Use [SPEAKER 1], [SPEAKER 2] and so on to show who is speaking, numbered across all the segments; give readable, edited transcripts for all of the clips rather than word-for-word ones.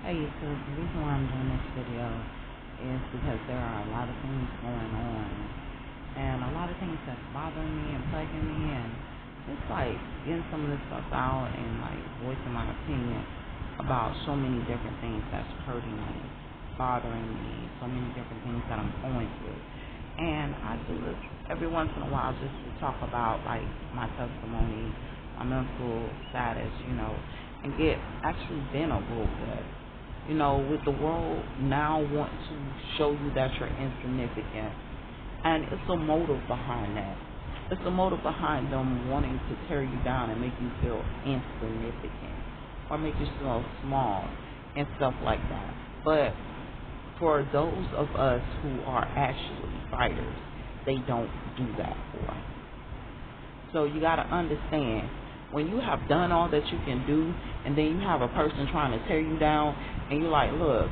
[SPEAKER 1] Hey YouTube, the reason why I'm doing this video is because there are a lot of things going on and a lot of things that's bothering me and plaguing me, and it's like getting some of this stuff out and like voicing my opinion about so many different things that's hurting me, bothering me, so many different things that I'm going through. And I do this every once in a while just to talk about like my testimony, my mental status, and get actually been a little bit. With the world now want to show you that you're insignificant. And it's a motive behind that. It's a motive behind them wanting to tear you down and make you feel insignificant or make you feel small and stuff like that. But for those of us who are actually fighters, they don't do that for us. So you got to understand, when you have done all that you can do and then you have a person trying to tear you down and you're like, look,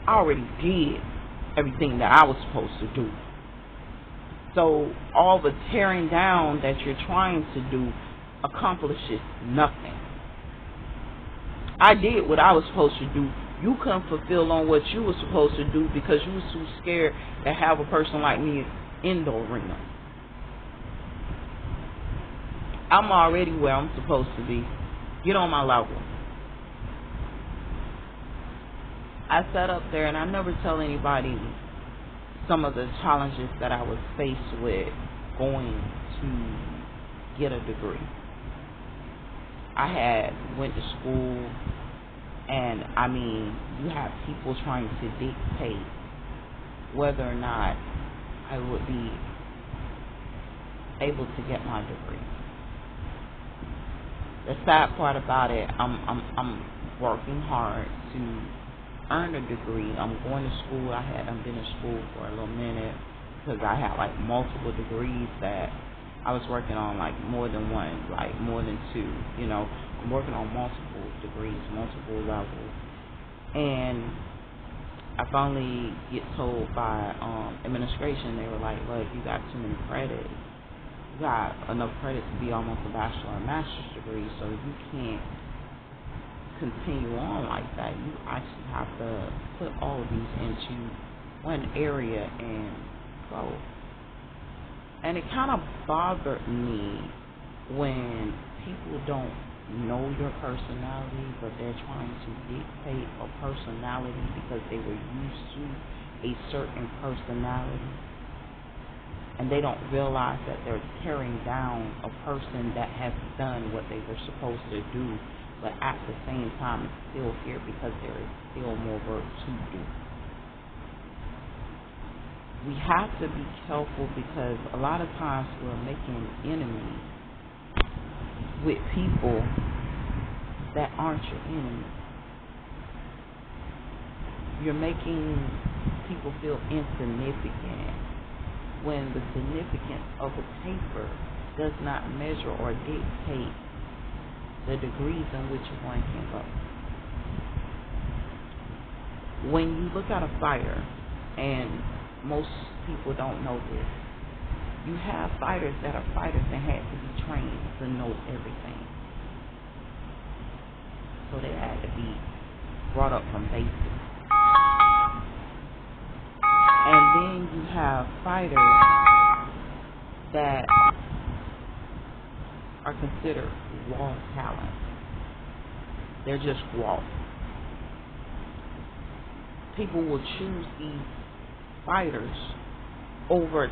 [SPEAKER 1] I already did everything that I was supposed to do. So all the tearing down that you're trying to do accomplishes nothing. I did what I was supposed to do. You couldn't fulfill on what you were supposed to do because you were too scared to have a person like me in the arena. I'm already where I'm supposed to be. Get on my level. I sat up there and I never tell anybody some of the challenges that I was faced with going to get a degree. I had went to school, and you have people trying to dictate whether or not I would be able to get my degree. The sad part about it, I'm working hard to earn a degree. I'm going to school. I've been in school for a little minute because I had like multiple degrees that I was working on, like more than one, like more than two. I'm working on multiple degrees, multiple levels, and I finally get told by administration. They were like, "Look, you got too many credits. You got enough credits to be almost a bachelor and master's degree, so you can't continue on like that. You actually have to put all of these into one area and go." And it kind of bothered me when people don't know your personality, but they're trying to dictate a personality because they were used to a certain personality, and they don't realize that they're tearing down a person that has done what they were supposed to do, but at the same time it's still here because there is still more work to do. We have to be careful because a lot of times we're making enemies with people that aren't your enemy. You're making people feel insignificant when the significance of a paper does not measure or dictate the degrees in which one can go. When you look at a fighter, and most people don't know this, you have fighters that are fighters that had to be trained to know everything. So they had to be brought up from basics. And then you have fighters that are considered raw talent. They're just raw. People will choose these fighters over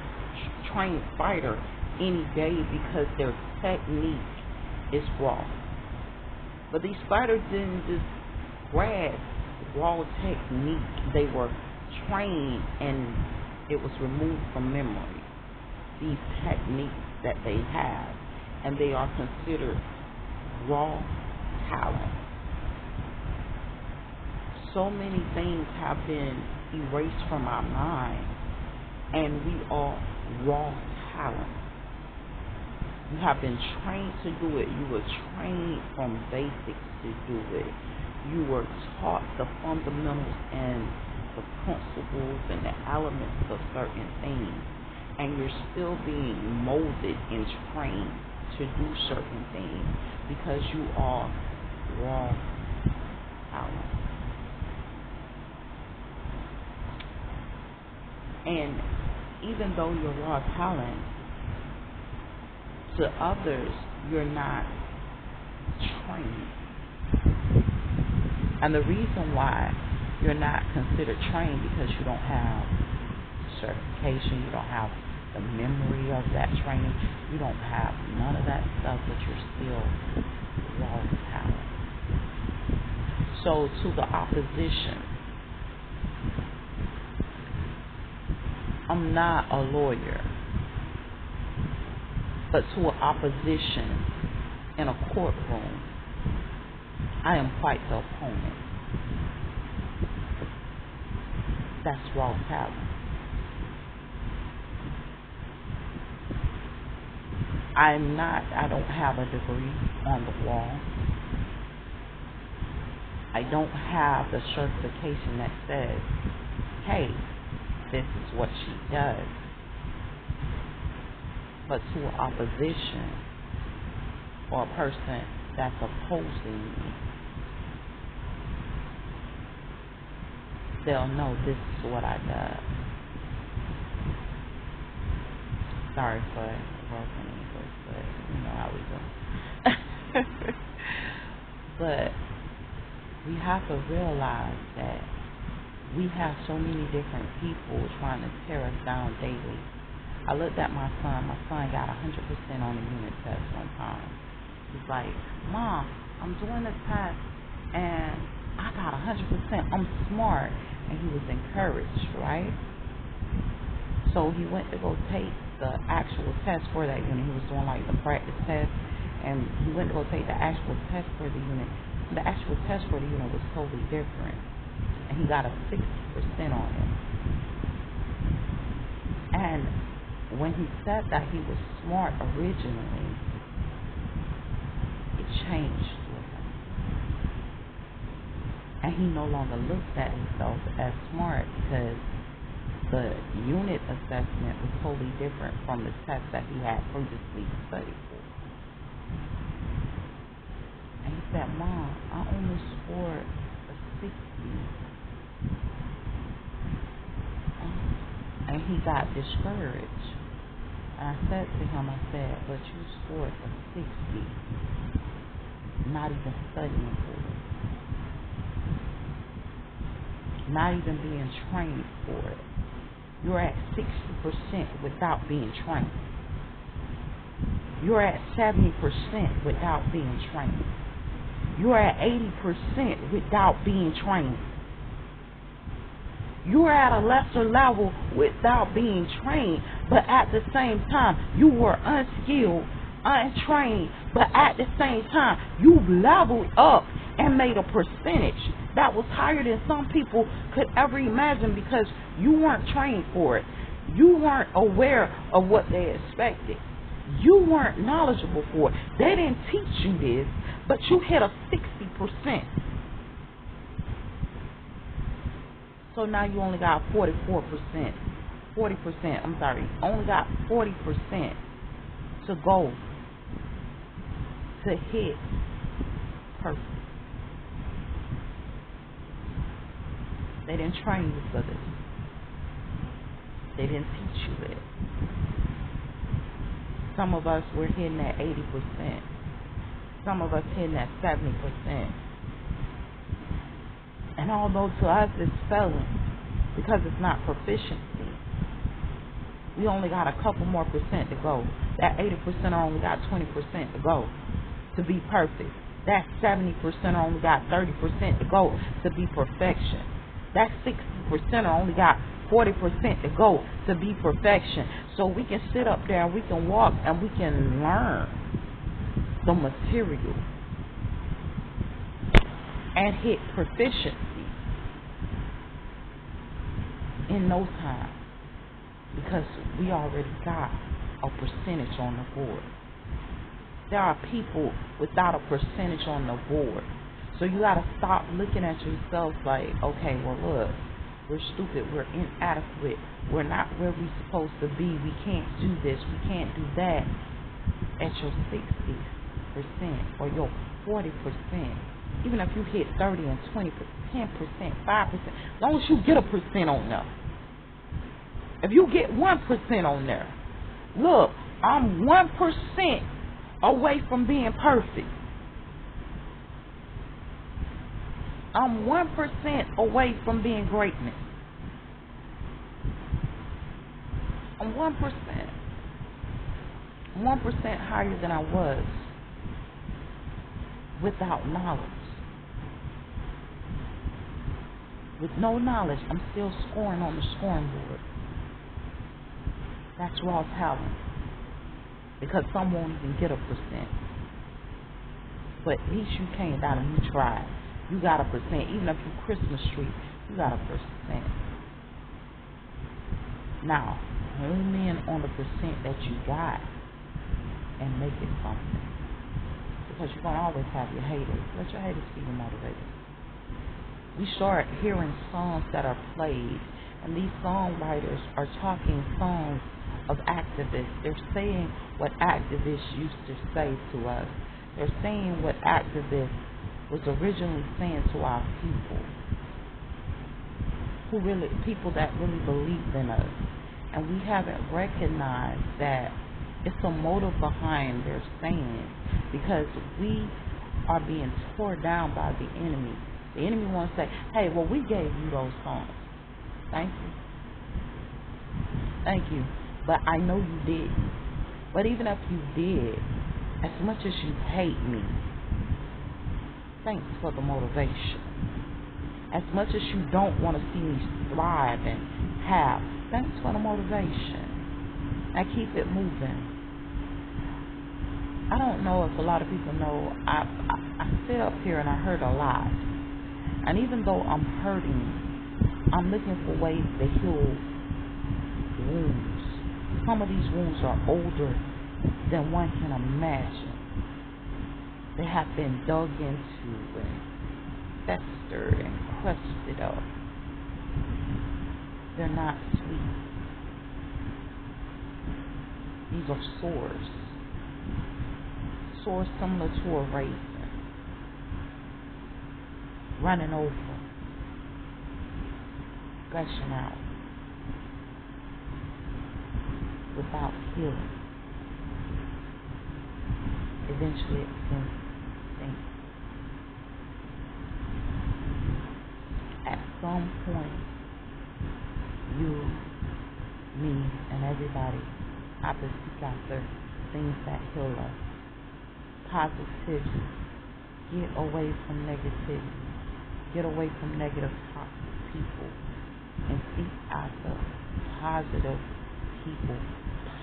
[SPEAKER 1] trained fighter any day because their technique is raw. But these fighters didn't just grab raw technique. They were trained and it was removed from memory. These techniques that they have, and they are considered raw talent. So many things have been erased from our mind, and we are raw talent. You have been trained to do it. You were trained from basics to do it. You were taught the fundamentals and the principles and the elements of certain things, and you're still being molded and trained to do certain things because you are raw talent. And even though you're raw talent, to others, you're not trained. And the reason why you're not considered trained because you don't have certification, you don't have the memory of that training, you don't have none of that stuff, but you're still raw talent. So to the opposition, I'm not a lawyer, but to an opposition in a courtroom, I am quite the opponent. That's raw talent. I don't have a degree on the wall. I don't have the certification that says, hey, this is what she does. But to an opposition or a person that's opposing me, they'll know this is what I do. Sorry for broken English, but you know how we do. But we have to realize that we have so many different people trying to tear us down daily. I looked at my son. My son got 100% on the unit test one time. He's like, Mom, I'm doing the test and I got 100%. I'm smart. And he was encouraged, right? So he went to go take the actual test for that unit. He was doing like the practice test, and he went to go take the actual test for the unit. The actual test for the unit was totally different, and he got a 60% on it. And when he said that he was smart originally, it changed with him. And he no longer looked at himself as smart because the unit assessment was totally different from the test that he had previously studied for. And he said, Mom, I only scored a 60. And he got discouraged. And I said to him, I said, but you scored a 60, not even studying for it. Not even being trained for it. You're at 60% without being trained. You're at 70% without being trained. You're at 80% without being trained. You're at a lesser level without being trained, but at the same time, you were unskilled, untrained, but at the same time, you leveled up and made a percentage that was higher than some people could ever imagine because you weren't trained for it. You weren't aware of what they expected. You weren't knowledgeable for it. They didn't teach you this, but you hit a 60%. So now you only got 44%. 40%, I'm sorry, only got 40% to go to hit perfect. They didn't train you for this. They didn't teach you it. Some of us were hitting at 80%. Some of us hitting at 70%. And although to us it's failing because it's not proficiency, we only got a couple more percent to go. That 80% only got 20% to go to be perfect. That 70% only got 30% to go to be perfection. That 60% only got 40% to go to be perfection. So we can sit up there and we can walk and we can learn the material and hit proficiency in no time because we already got a percentage on the board. There are people without a percentage on the board. So you got to stop looking at yourself like, okay, well, look, we're stupid, we're inadequate, we're not where we're supposed to be, we can't do this, we can't do that. At your 60% or your 40%, even if you hit 30 and 20%, 10%, 5%, as long as you get a percent on them,
[SPEAKER 2] If you get 1% on there, look, I'm 1% away from being perfect. I'm 1% away from being greatness. I'm 1%. 1% higher than I was without knowledge. With no knowledge, I'm still scoring on the scoring board. That's raw talent. Because some won't even get 1%. But at least you came down and you tried. You got 1%. Even if you Christmas tree, you got 1%. Now, hone in on the % that you got and make it something. Because you're going to always have your haters. Let your haters be your motivators. We start hearing songs that are played, and these songwriters are talking songs of activists. They're saying what activists used to say to us. They're saying what activists was originally saying to our people, people that really believed in us. And we haven't recognized that it's a motive behind their saying, because we are being torn down by the enemy. The enemy wants to say, hey, well, we gave you those songs. Thank you. Thank you. But I know you didn't. But even if you did, as much as you hate me, thanks for the motivation. As much as you don't want to see me thrive and have, thanks for the motivation. And keep it moving. I don't know if a lot of people know, I sit up here and I hurt a lot. And even though I'm hurting, I'm looking for ways to heal wounds. Some of these wounds are older than one can imagine. They have been dug into and festered and crusted up. They're not sweet. These are sores. Sores similar to a razor. Running over. Gushing out. Without healing. Eventually it sinks. At some point, you, me, and everybody have to seek after things that heal us. Positivity. Get away from negativity. Get away from negative toxic people and seek after positive people,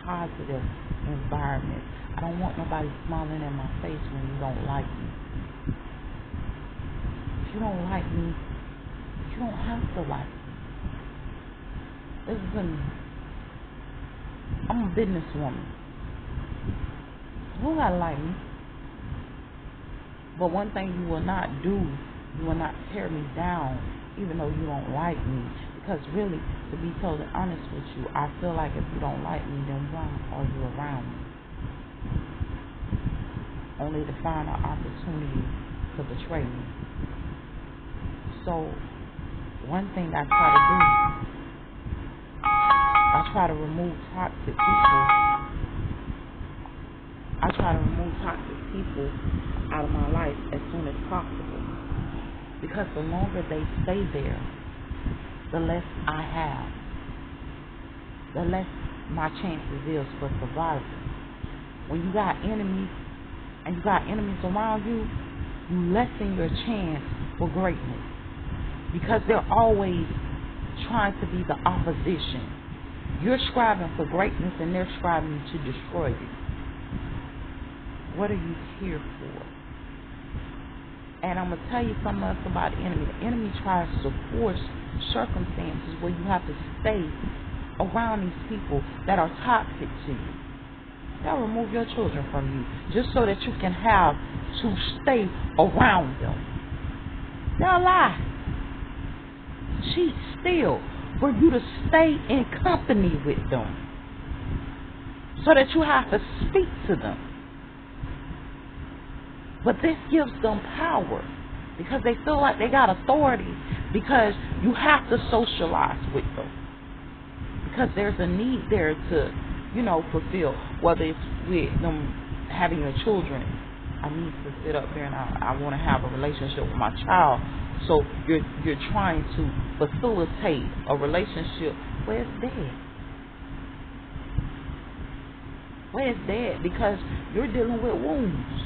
[SPEAKER 2] positive environment. I don't want nobody smiling in my face when you don't like me. If you don't like me, you don't have to like me. Listen, I'm a businesswoman. You gotta like me. But one thing you will not do, you will not tear me down, even though you don't like me. Because really, to be totally honest with you, I feel like if you don't like me, then why are you around me? Only to find an opportunity to betray me. So, one thing I try to do, I try to remove toxic people. I try to remove toxic people out of my life as soon as possible. Because the longer they stay there, the less I have. The less my chances is for survival. When you got enemies, and you got enemies around you, you lessen your chance for greatness. Because they're always trying to be the opposition. You're striving for greatness and they're striving to destroy you. What are you here for? And I'm going to tell you something else about the enemy. The enemy tries to force circumstances where you have to stay around these people that are toxic to you. They'll remove your children from you just so that you can have to stay around them. They'll lie. Cheat, steal for you to stay in company with them so that you have to speak to them. But this gives them power because they feel like they got authority because you have to socialize with them. because there's a need there to, fulfill. Whether it's with them having your children, I need to sit up there and I want to have a relationship with my child. So you're trying to facilitate a relationship where it's dead. Where it's dead because you're dealing with wounds.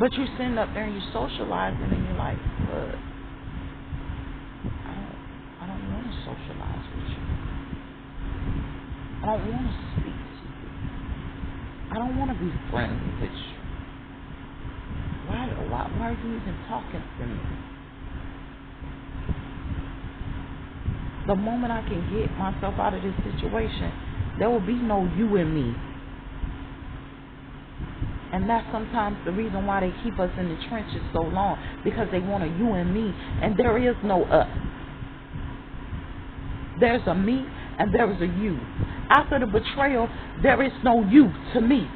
[SPEAKER 2] But you're sitting up there and you're socializing and you're like, look, I don't want to socialize with you. I don't want to speak to you. I don't want to be friends with you. Why are you even talking to me? The moment I can get myself out of this situation, there will be no you and me. And that's sometimes the reason why they keep us in the trenches so long, because they want a you and me, and there is no us. There's a me and there is a you. After the betrayal, there is no you to me.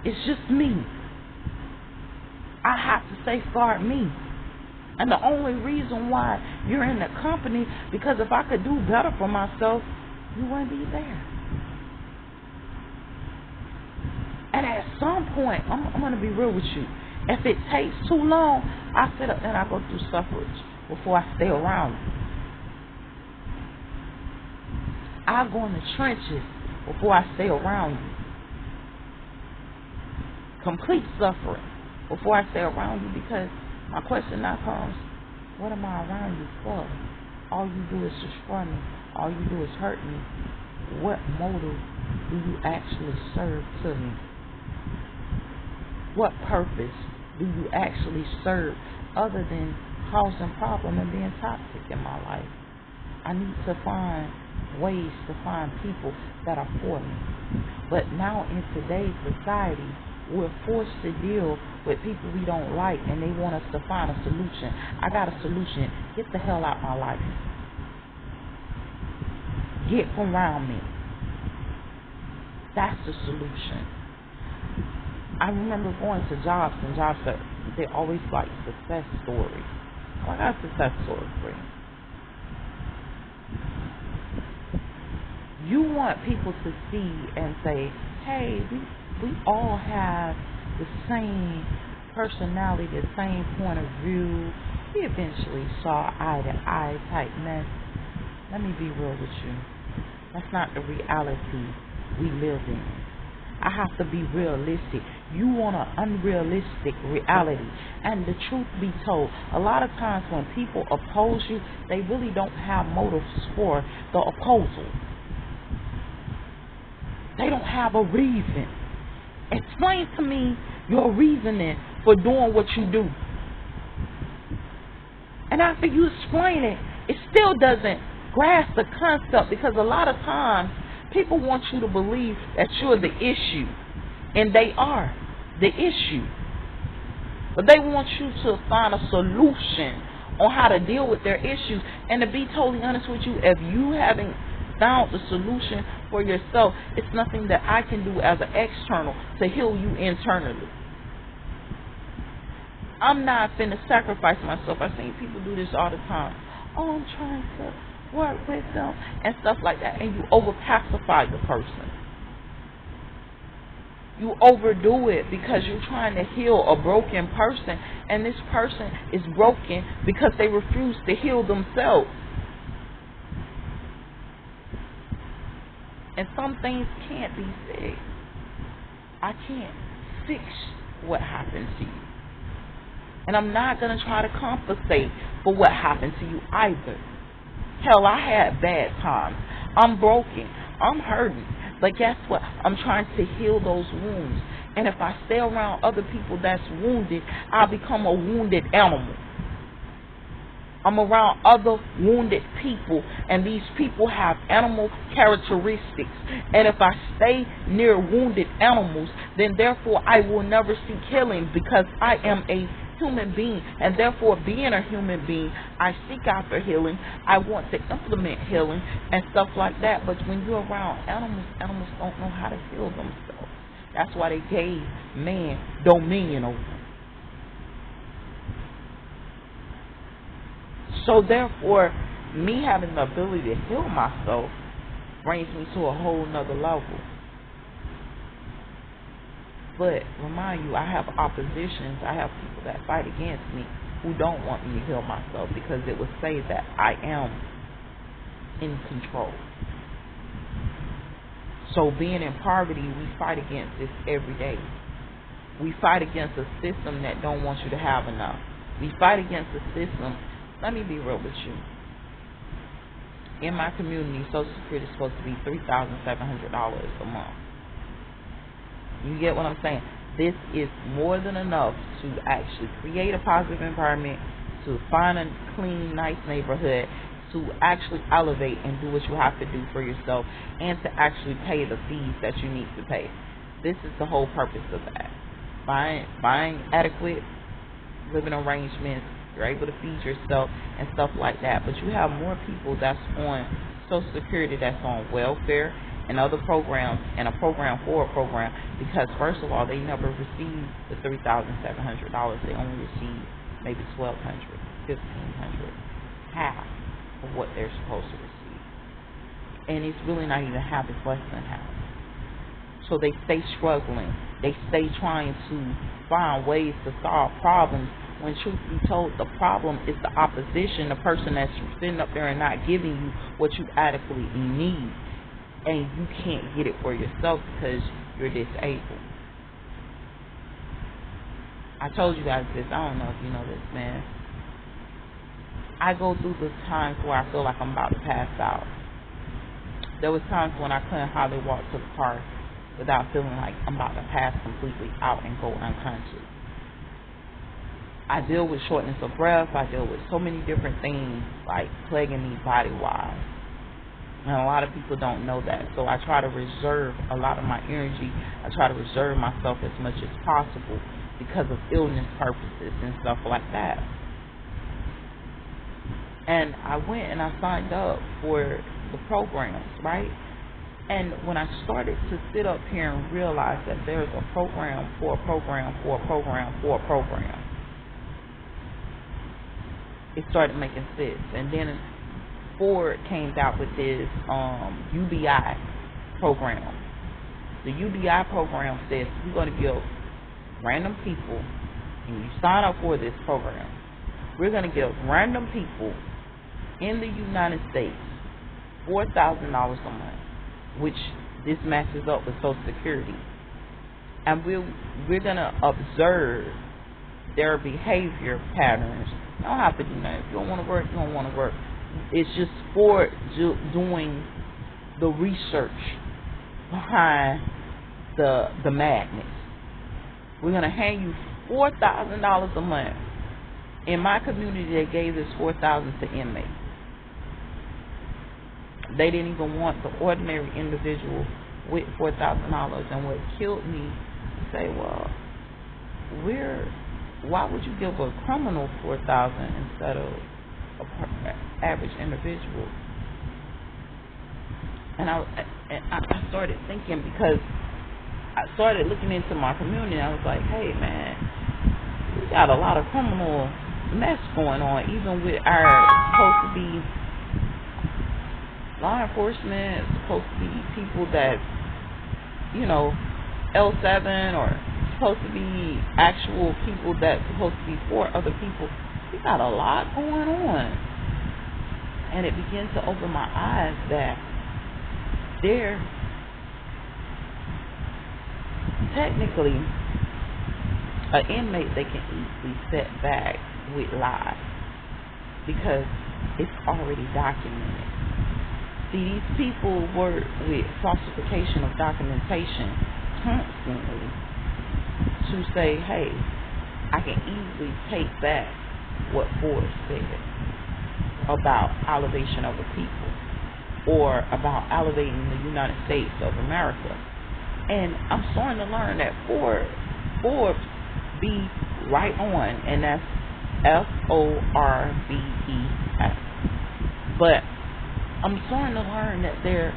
[SPEAKER 2] It's just me. I have to safeguard me. And the only reason why you're in the company, because if I could do better for myself, you wouldn't be there. And at some point, I'm going to be real with you. If it takes too long, I sit up and I go through suffrage before I stay around you. I go in the trenches before I stay around you. Complete suffering before I stay around you, because my question now comes, what am I around you for? All you do is destroy me. All you do is hurt me. What motive do you actually serve to me? What purpose do you actually serve other than causing problem and being toxic in my life? I need to find ways to find people that are for me. But now in today's society, we're forced to deal with people we don't like, and they want us to find a solution. I got a solution. Get the hell out my life. Get from around me. That's the solution. I remember going to jobs, and jobs that they always like success stories. I got a success story for you. You want people to see and say, hey, we all have the same personality, the same point of view. We eventually saw eye to eye type mess. Let me be real with you. That's not the reality we live in. I have to be realistic. You want an unrealistic reality. And the truth be told, a lot of times when people oppose you, they really don't have motives for the opposal. They don't have a reason. Explain to me your reasoning for doing what you do. And after you explain it, it still doesn't grasp the concept, because a lot of times people want you to believe that you're the issue. And they are the issue. But they want you to find a solution on how to deal with their issues. And to be totally honest with you, if you haven't found the solution for yourself, it's nothing that I can do as an external to heal you internally. I'm not finna sacrifice myself. I've seen people do this all the time. Oh, I'm trying to work with them and stuff like that. And you over pacify the person. You overdo it because you're trying to heal a broken person, and this person is broken because they refuse to heal themselves. And some things can't be fixed. I can't fix what happened to you. And I'm not going to try to compensate for what happened to you either. Hell, I had bad times. I'm broken. I'm hurting. But guess what? I'm trying to heal those wounds. And if I stay around other people that's wounded, I'll become a wounded animal. I'm around other wounded people, and these people have animal characteristics. And if I stay near wounded animals, then therefore I will never seek healing, because I am a human being, and therefore being a human being, I seek after healing. I want to implement healing and stuff like that. But when you're around animals, animals don't know how to heal themselves. That's why they gave man dominion over them. So therefore, me having the ability to heal myself brings me to a whole nother level. But remind you, I have oppositions. I have people that fight against me who don't want me to heal myself because it would say that I am in control. So being in poverty, we fight against this every day. We fight against a system that don't want you to have enough. We fight against a system. Let me be real with you. In my community, Social Security is supposed to be $3,700 a month. You get what I'm saying? This is more than enough to actually create a positive environment, to find a clean, nice neighborhood, to actually elevate and do what you have to do for yourself, and to actually pay the fees that you need to pay. This is the whole purpose of that. Buying adequate living arrangements, you're able to feed yourself and stuff like that. But you have more people that's on Social Security that's on welfare and other programs, and a program for a program, because first of all, they never receive the $3,700. They only receive maybe $1,200, $1,500, half of what they're supposed to receive. And it's really not even half, it's less than half. So they stay struggling. They stay trying to find ways to solve problems, when truth be told, the problem is the opposition, the person that's sitting up there and not giving you what you adequately need. And you can't get it for yourself because you're disabled. I told you guys this. I don't know if you know this, man. I go through the times where I feel like I'm about to pass out. There was times when I couldn't hardly walk to the car without feeling like I'm about to pass completely out and go unconscious. I deal with shortness of breath. I deal with so many different things like plaguing me body-wise. And a lot of people don't know that. So I try to reserve a lot of my energy. I try to reserve myself as much as possible because of illness purposes and stuff like that. And I went and I signed up for the programs, right? And when I started to sit up here and realize that there's a program for a program for a program for a program, it started making sense. And then Ford came out with this UBI program. The UBI program says you're going to give random people, and you sign up for this program, we're going to give random people in the United States $4,000 a month, which this matches up with Social Security. And we're going to observe their behavior patterns. You don't have to do nothing. If you don't want to work, you don't want to work. It's just for doing the research behind the madness. We're going to hand you $4,000 a month. In my community, they gave this $4,000 to inmates. They didn't even want the ordinary individual with $4,000. And what killed me, say, well, why would you give a criminal $4,000 instead of an average individual? And I started thinking, because I started looking into my community. I was like, hey man, we got a lot of criminal mess going on, even with our supposed to be law enforcement, supposed to be people that, L7, or supposed to be actual people that's supposed to be for other people. We got a lot going on. And it began to open my eyes that they're technically an inmate they can easily set back with lies because it's already documented. See, these people work with falsification of documentation constantly to say, hey, I can easily take back what Ford said about elevation of the people, or about elevating the United States of America. And I'm starting to learn that Forbes be right on, and that's Forbes. But I'm starting to learn that they're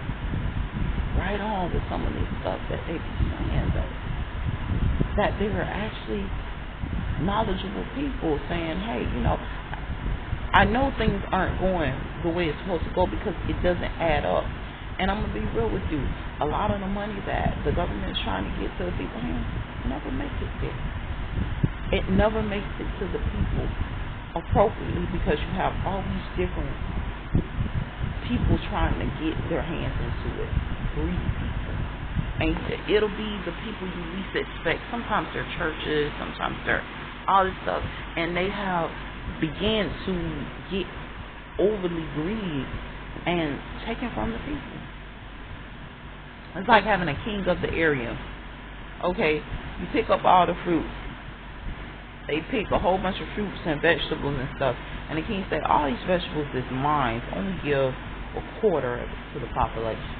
[SPEAKER 2] right on with some of this stuff that they be saying, that they are actually knowledgeable people saying, hey, I know things aren't going the way it's supposed to go because it doesn't add up. And I'm going to be real with you. A lot of the money that the government is trying to get to the people's hands never makes it there. It never makes it to the people appropriately because you have all these different people trying to get their hands into it. Greedy people. And it'll be the people you least expect. Sometimes they're churches, sometimes they're all this stuff. And they have began to get overly greedy and taken from the people. It's like having a king of the area. Okay, you pick up all the fruits. They pick a whole bunch of fruits and vegetables and stuff. And the king said, all these vegetables is mine. Only give a quarter to the population.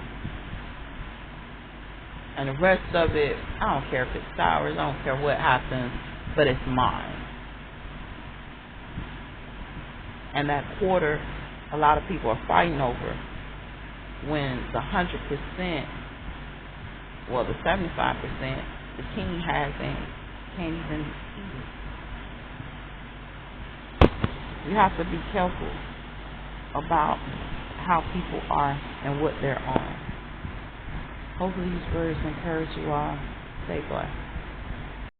[SPEAKER 2] And the rest of it, I don't care if it's sour, I don't care what happens, but it's mine. And that quarter, a lot of people are fighting over. When the 100%, well, the 75%, the king has and can't even eat it. You have to be careful about how people are and what they're on. Hopefully these words encourage you all. Stay blessed.